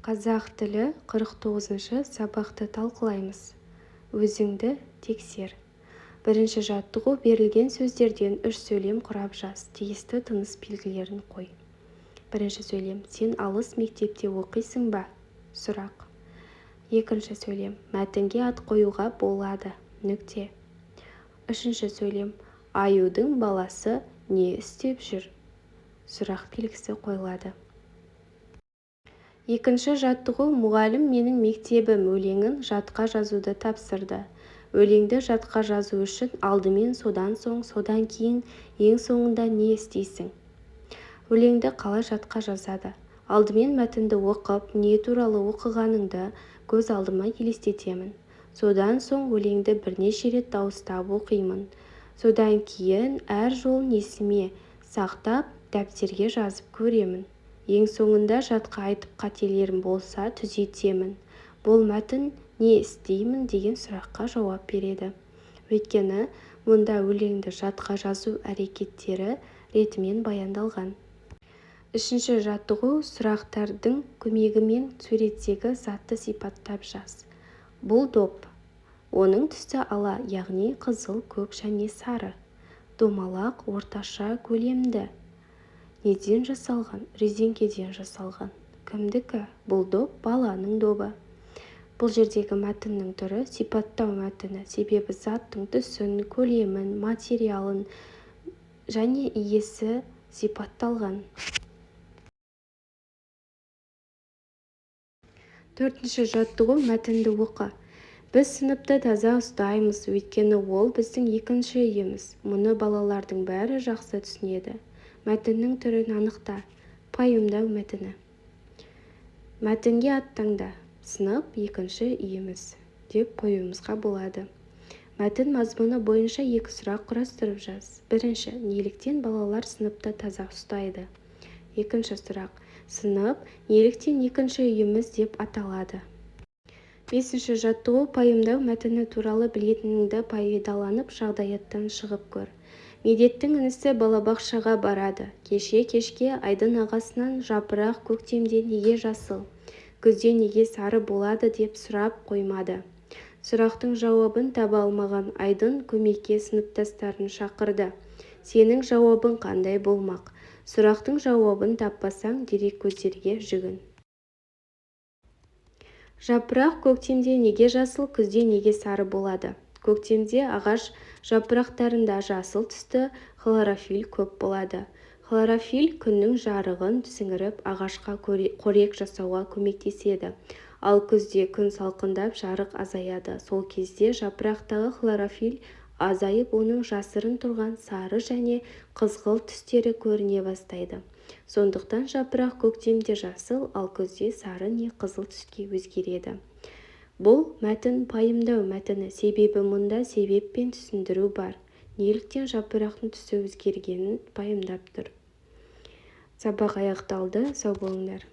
Қазақ тілі 49-шы сабақты талқылаймыз. Өзіңді тексер. Бірінші жаттығу: берілген сөздерден үш сөйлем құрап жаз. Тиісті тыныс белгілерін қой. Бірінші сөйлем: сен алыс мектепте оқисың ба? Сұрақ. Екінші сөйлем: мәтінге ат қоюға болады. Нүкте. Үшінші сөйлем: Аюдың баласы не істеп жүр? Сұрақ белгісі қойылады. Екінші жаттығу: мұғалім менің мектебім өлеңін жатқа жазуды тапсырды. Өлеңді жатқа жазу үшін алдымен содан кейін ең соңында не істейсің? Өлеңді қалай жатқа жазады? Алдымен мәтінді оқып, не туралы оқығаныңды көз алдыма елестетемін. Содан соң өлеңді бірнеше рет дауыстап оқимын. Содан кейін әр жолын есіме сақтап, дәптерге жазып көремін. Ең соңында жатқа айтып қателерім болса түзетемін. Бұл мәтін не істеймін деген сұраққа жауап береді. Өйткені мұнда өлеңді жатқа жазу әрекеттері ретімен баяндалған. Үшінші жаттығу: сұрақтардың көмегімен суреттегі затты сипаттап жаз. Бұл доп. Оның түсі ала, яғни қызыл, көк және сары. Домалақ, орташа көлемді. Неден жасалған? Резеңкеден жасалған. Кімдікі? Бұл доп баланың добы. Бұл жердегі мәтіннің түрі сипаттау мәтіні, себебі заттың түсін, көлемін, материалын және иесі сипатталған. Төртінші жаттығу: мәтінді оқы. Біз сыныпты таза ұстаймыз, өйткені ол біздің екінші үйіміз. Мұны балалардың бәрі жақсы түсінеді. Мәтіннің түрін анықта. Пайымдау мәтіні. Мәтінге ат таңда. Сынып екінші үйіміз деп қоюымызға болады. Мәтін мазмұны бойынша екі сұрақ құрастырып жаз. Бірінші: неліктен балалар сыныпты таза ұстайды? Екінші сұрақ: сынып неліктен екінші үйіміз деп аталады? Бесінші жаттығу: пайымдау мәтіні туралы білетініңді пайдаланып жағдаяттан шығып көр. Медеттің інісі балабақшаға барады. Кешке Айдын ағасынан жапырақ көктемде неге жасыл, күзде неге сары болады деп сұрап қоймады. Сұрақтың жауабын таба алмаған Айдын көмекке сыныптастарын шақырды. Сенің жауабың қандай болмақ? Сұрақтың жауабын таппасаң, дереккөздерге жүгін. Жапырақ көктемде неге жасыл, күзде неге сары болады? Көктемде ағаш жапырақтарында жасыл түсті хлорофиль көп болады. Хлорофиль күннің жарығын сіңіріп ағашқа қорек жасауға көмектеседі. Ал күзде күн салқындап жарық азаяды. Сол кезде жапырақтағы хлорофиль азайып, оның жасырын тұрған сары және қызғылт түстері көріне бастайды. Сондықтан жапырақ көктемде жасыл, ал күзде сары не қызыл түске өзгереді. Бұл мәтін пайымдау мәтіні, себебі мұнда себеп пен түсіндіру бар. Неліктен жапырақтың түсі өзгергенін пайымдап тұр. Сабақ аяқталды. Сау болыңдар.